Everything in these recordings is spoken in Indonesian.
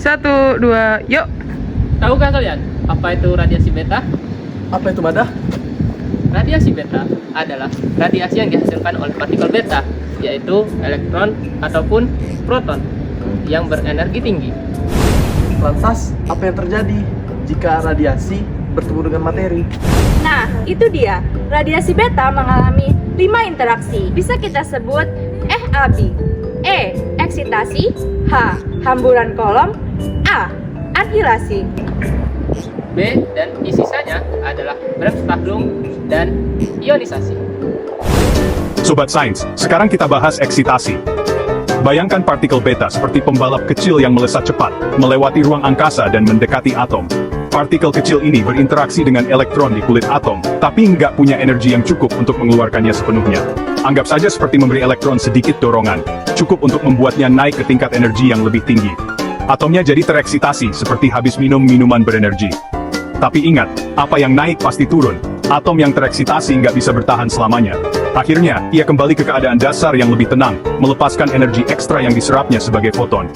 1, 2, yuk. Tahukah kalian apa itu radiasi beta? Apa itu Mada? Radiasi beta adalah radiasi yang dihasilkan oleh partikel beta, yaitu elektron ataupun proton yang berenergi tinggi. Lantas, apa yang terjadi jika radiasi bertemu dengan materi? Nah, itu dia. Radiasi beta mengalami 5 interaksi. Bisa kita sebut AB. E. Eksitasi. H. Hamburan kolom. A. Anihilasi. B dan I sisanya adalah Bremsstrahlung dan ionisasi. Sobat Sains, sekarang kita bahas eksitasi. Bayangkan partikel beta seperti pembalap kecil yang melesat cepat, melewati ruang angkasa dan mendekati atom. Partikel kecil ini berinteraksi dengan elektron di kulit atom, tapi nggak punya energi yang cukup untuk mengeluarkannya sepenuhnya. Anggap saja seperti memberi elektron sedikit dorongan, cukup untuk membuatnya naik ke tingkat energi yang lebih tinggi. Atomnya jadi tereksitasi seperti habis minum minuman berenergi. Tapi ingat, apa yang naik pasti turun. Atom yang tereksitasi nggak bisa bertahan selamanya. Akhirnya, ia kembali ke keadaan dasar yang lebih tenang, melepaskan energi ekstra yang diserapnya sebagai foton.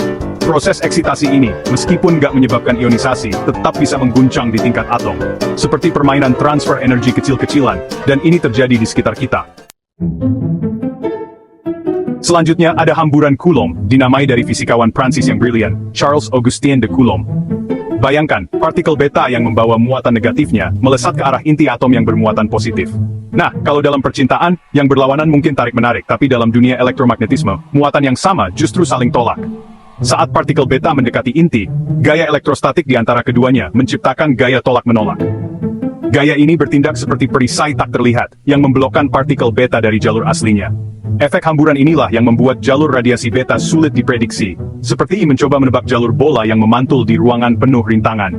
Proses eksitasi ini, meskipun nggak menyebabkan ionisasi, tetap bisa mengguncang di tingkat atom. Seperti permainan transfer energi kecil-kecilan, dan ini terjadi di sekitar kita. Selanjutnya ada hamburan Coulomb, dinamai dari fisikawan Prancis yang brilian, Charles Augustin de Coulomb. Bayangkan, partikel beta yang membawa muatan negatifnya, melesat ke arah inti atom yang bermuatan positif. Nah, kalau dalam percintaan, yang berlawanan mungkin tarik-menarik, tapi dalam dunia elektromagnetisme, muatan yang sama justru saling tolak. Saat partikel beta mendekati inti, gaya elektrostatik di antara keduanya menciptakan gaya tolak-menolak. Gaya ini bertindak seperti perisai tak terlihat, yang memblokkan partikel beta dari jalur aslinya. Efek hamburan inilah yang membuat jalur radiasi beta sulit diprediksi, seperti mencoba menebak jalur bola yang memantul di ruangan penuh rintangan.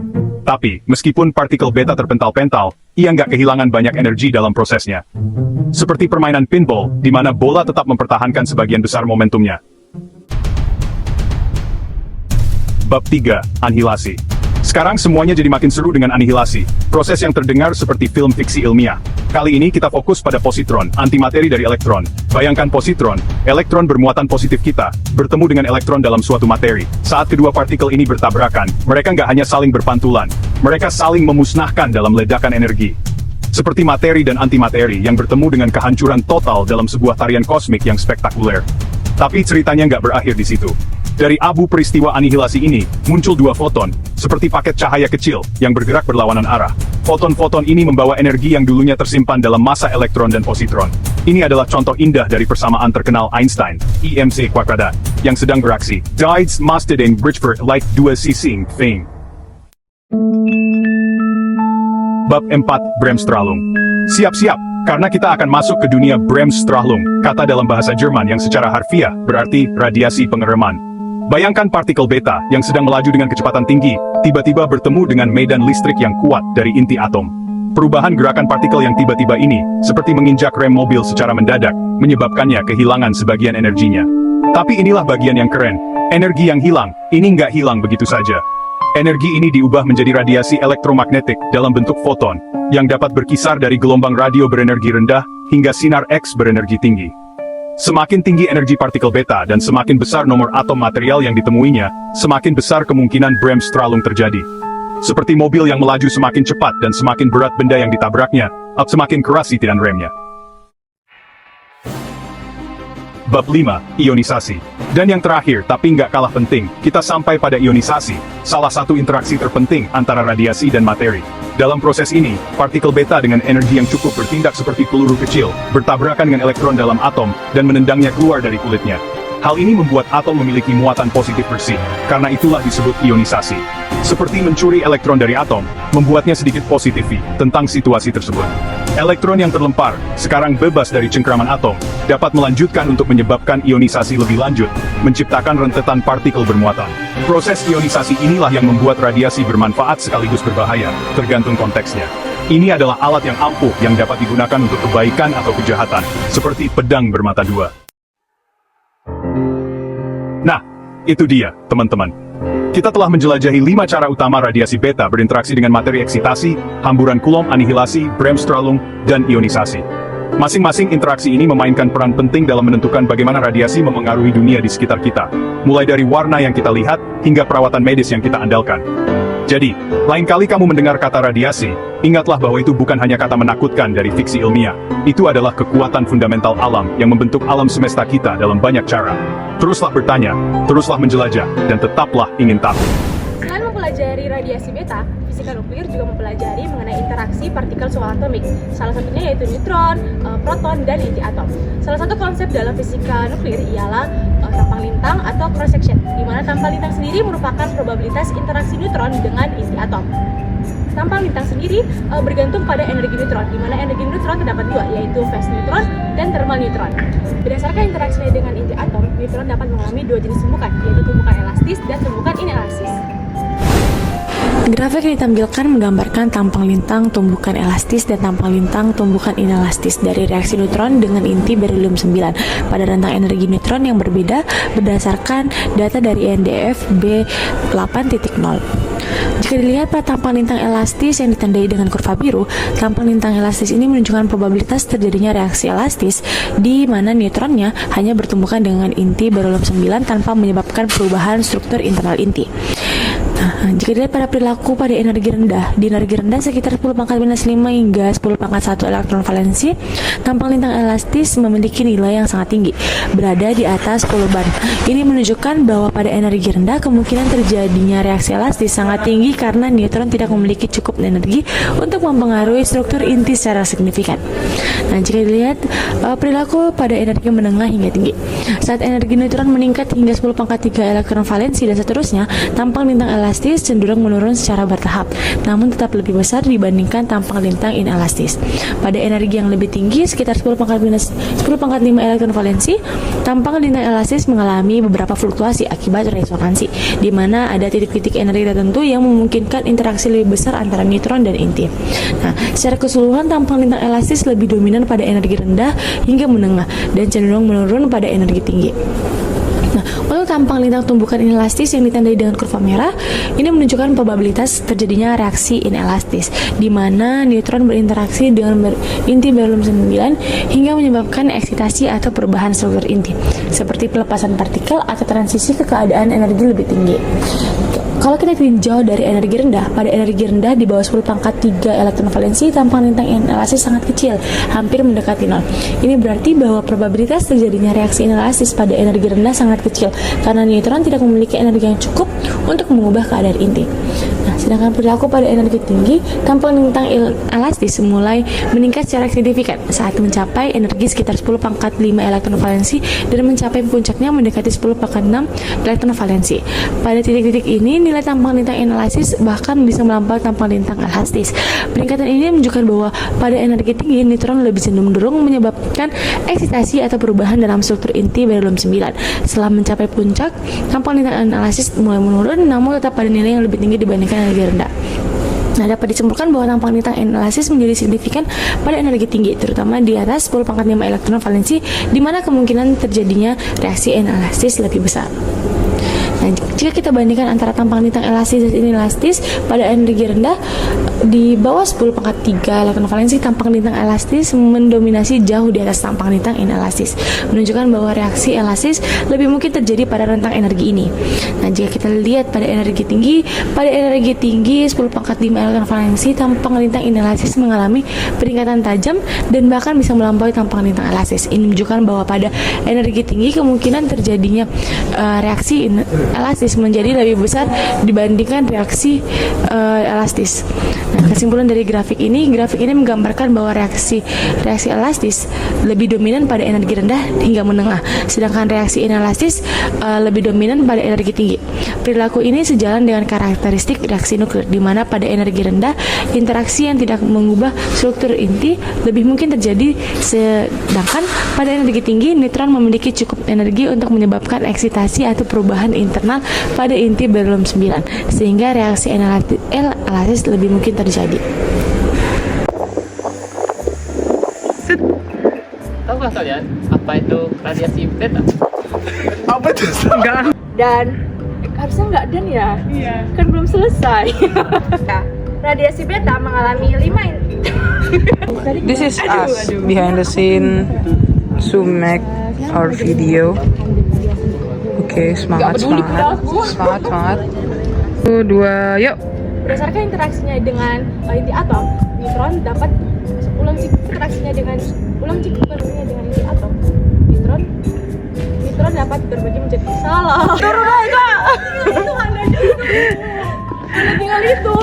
Tapi, meskipun partikel beta terpental-pental, ia nggak kehilangan banyak energi dalam prosesnya. Seperti permainan pinball, di mana bola tetap mempertahankan sebagian besar momentumnya. Bab 3. Anihilasi. Sekarang semuanya jadi makin seru dengan anihilasi, proses yang terdengar seperti film fiksi ilmiah. Kali ini kita fokus pada positron, antimateri dari elektron. Bayangkan positron, elektron bermuatan positif kita, bertemu dengan elektron dalam suatu materi. Saat kedua partikel ini bertabrakan, mereka nggak hanya saling berpantulan, mereka saling memusnahkan dalam ledakan energi. Seperti materi dan antimateri yang bertemu dengan kehancuran total dalam sebuah tarian kosmik yang spektakuler. Tapi ceritanya nggak berakhir di situ. Dari abu peristiwa anihilasi ini, muncul dua foton, seperti paket cahaya kecil, yang bergerak berlawanan arah. Foton-foton ini membawa energi yang dulunya tersimpan dalam massa elektron dan positron. Ini adalah contoh indah dari persamaan terkenal Einstein, IMC kuadrat, yang sedang beraksi. Dides master den Bridgeford light 2 sising fame. Bab 4. Bremsstrahlung. Siap-siap, karena kita akan masuk ke dunia Bremsstrahlung, kata dalam bahasa Jerman yang secara harfiah berarti radiasi pengereman. Bayangkan partikel beta yang sedang melaju dengan kecepatan tinggi, tiba-tiba bertemu dengan medan listrik yang kuat dari inti atom. Perubahan gerakan partikel yang tiba-tiba ini, seperti menginjak rem mobil secara mendadak, menyebabkannya kehilangan sebagian energinya. Tapi inilah bagian yang keren, energi yang hilang, ini nggak hilang begitu saja. Energi ini diubah menjadi radiasi elektromagnetik dalam bentuk foton, yang dapat berkisar dari gelombang radio berenergi rendah, hingga sinar X berenergi tinggi. Semakin tinggi energi partikel beta dan semakin besar nomor atom material yang ditemuinya, semakin besar kemungkinan Bremsstrahlung terjadi. Seperti mobil yang melaju semakin cepat dan semakin berat benda yang ditabraknya, semakin keras sitiran remnya. Bab 5. Ionisasi. Dan yang terakhir, tapi nggak kalah penting, kita sampai pada ionisasi, salah satu interaksi terpenting antara radiasi dan materi. Dalam proses ini, partikel beta dengan energi yang cukup bertindak seperti peluru kecil, bertabrakan dengan elektron dalam atom, dan menendangnya keluar dari kulitnya. Hal ini membuat atom memiliki muatan positif bersih, karena itulah disebut ionisasi. Seperti mencuri elektron dari atom, membuatnya sedikit positif tentang situasi tersebut. Elektron yang terlempar, sekarang bebas dari cengkraman atom, dapat melanjutkan untuk menyebabkan ionisasi lebih lanjut, menciptakan rentetan partikel bermuatan. Proses ionisasi inilah yang membuat radiasi bermanfaat sekaligus berbahaya, tergantung konteksnya. Ini adalah alat yang ampuh yang dapat digunakan untuk kebaikan atau kejahatan, seperti pedang bermata dua. Nah, itu dia, teman-teman. Kita telah menjelajahi 5 cara utama radiasi beta berinteraksi dengan materi eksitasi, hamburan Coulomb, anihilasi, Bremsstrahlung, dan ionisasi. Masing-masing interaksi ini memainkan peran penting dalam menentukan bagaimana radiasi memengaruhi dunia di sekitar kita, mulai dari warna yang kita lihat hingga perawatan medis yang kita andalkan. Jadi, lain kali kamu mendengar kata radiasi, ingatlah bahwa itu bukan hanya kata menakutkan dari fiksi ilmiah. Itu adalah kekuatan fundamental alam yang membentuk alam semesta kita dalam banyak cara. Teruslah bertanya, teruslah menjelajah, dan tetaplah ingin tahu. Selain mempelajari radiasi beta, fisika nuklir juga mempelajari mengenai interaksi partikel subatomik. Salah satunya yaitu neutron, proton, dan inti atom. Salah satu konsep dalam fisika nuklir ialah tampang lintang atau cross section, di mana tampang lintang sendiri merupakan probabilitas interaksi neutron dengan inti atom. Tampang lintang sendiri bergantung pada energi neutron, di mana energi neutron terdapat dua, yaitu phase neutron dan thermal neutron. Berdasarkan interaksinya dengan inti atom, neutron dapat mengalami dua jenis tumbukan, yaitu tumbukan elastis dan tumbukan inelastis. Grafik yang ditampilkan menggambarkan tampang lintang tumbukan elastis dan tampang lintang tumbukan inelastis dari reaksi neutron dengan inti berhelium 9 pada rentang energi neutron yang berbeda berdasarkan data dari NDF B8.0. Jika dilihat pada tampang lintang elastis yang ditandai dengan kurva biru, tampang lintang elastis ini menunjukkan probabilitas terjadinya reaksi elastis di mana neutronnya hanya bertumbukan dengan inti berhelium 9 tanpa menyebabkan perubahan struktur internal inti. Jika dilihat pada perilaku pada energi rendah, di energi rendah sekitar 10⁻⁵ hingga 10⁻⁴ elektron valensi, tampang lintang elastis memiliki nilai yang sangat tinggi, berada di atas 10 bar. Ini menunjukkan bahwa pada energi rendah kemungkinan terjadinya reaksi elastis sangat tinggi karena neutron tidak memiliki cukup energi untuk mempengaruhi struktur inti secara signifikan. Nah, jika dilihat perilaku pada energi menengah hingga tinggi, saat energi neutron meningkat hingga 10⁻³ elektron valensi dan seterusnya, tampang lintang elastis cenderung menurun secara bertahap, namun tetap lebih besar dibandingkan tampang lintang inelastis. Pada energi yang lebih tinggi, sekitar 10⁻⁵ elektron valensi, tampang lintang elastis mengalami beberapa fluktuasi akibat resonansi, di mana ada titik-titik energi tertentu yang memungkinkan interaksi lebih besar antara neutron dan inti. Nah, secara keseluruhan tampang lintang elastis lebih dominan pada energi rendah hingga menengah dan cenderung menurun pada energi tinggi. Nah, untuk tampang lintang tumbukan inelastis yang ditandai dengan kurva merah, ini menunjukkan probabilitas terjadinya reaksi inelastis, di mana neutron berinteraksi dengan inti berhelium 9 hingga menyebabkan eksitasi atau perubahan struktur inti, seperti pelepasan partikel atau transisi ke keadaan energi lebih tinggi. Kalau kita tinjau dari energi rendah, pada energi rendah di bawah 10⁻³ elektron valensi, tampang lintang inelastis sangat kecil, hampir mendekati 0. Ini berarti bahwa probabilitas terjadinya reaksi inelastis pada energi rendah sangat kecil, karena neutron tidak memiliki energi yang cukup untuk mengubah keadaan inti. Nah, sedangkan perilaku pada energi tinggi, tampang lintang elastis mulai meningkat secara signifikan saat mencapai energi sekitar 10⁻⁵ elektron valensi dan mencapai puncaknya mendekati 10⁻⁶ elektron valensi. Pada titik-titik ini, nilai tampang lintang inelastis bahkan bisa melampaui tampang lintang elastis. Peningkatan ini menunjukkan bahwa pada energi tinggi, neutron lebih cenderung menyebabkan eksitasi atau perubahan dalam struktur inti berhelium 9. Setelah mencapai puncak, tampang lintang inelastis mulai menurun, namun tetap pada nilai yang lebih tinggi dibandingkan energi rendah. Nah, dapat disimpulkan bahwa tampang lintang inelastis menjadi signifikan pada energi tinggi, terutama di atas 10⁻⁵ elektron valensi, di mana kemungkinan terjadinya reaksi inelastis lebih besar. Nah, jika kita bandingkan antara tampang lintang elastis dan inelastis pada energi rendah, di bawah 10⁻³ elektron valensi, tampang lintang elastis mendominasi jauh di atas tampang lintang inelastis, menunjukkan bahwa reaksi elastis lebih mungkin terjadi pada rentang energi ini. Nah, jika kita lihat pada energi tinggi 10⁻⁵ elektron valensi, tampang lintang inelastis mengalami peningkatan tajam dan bahkan bisa melampaui tampang lintang elastis. Ini menunjukkan bahwa pada energi tinggi kemungkinan terjadinya reaksi elastis menjadi lebih besar dibandingkan reaksi elastis. Nah, kesimpulan dari grafik ini menggambarkan bahwa reaksi elastis lebih dominan pada energi rendah hingga menengah, sedangkan reaksi inelastis lebih dominan pada energi tinggi. Perilaku ini sejalan dengan karakteristik reaksi nuklir, di mana pada energi rendah interaksi yang tidak mengubah struktur inti lebih mungkin terjadi, sedangkan pada energi tinggi neutron memiliki cukup energi untuk menyebabkan eksitasi atau perubahan internal pada inti berhelium 9, sehingga reaksi elastis lebih mungkin terjadi. Tahukah kalian apa itu radiasi beta? Apa itu? Dan harusnya enggak dan ya? Iya. Kan belum selesai. Nah, radiasi beta mengalami 5 This is us behind the scene to make our video. Oke, semangat. 1, 2, yuk. Berdasarkan interaksinya dengan inti atom, neutron dapat ulang cik interaksinya dengan inti atom. Neutron dapat berbagi menjadi salah. Turun aja. Itu Anda tinggal itu.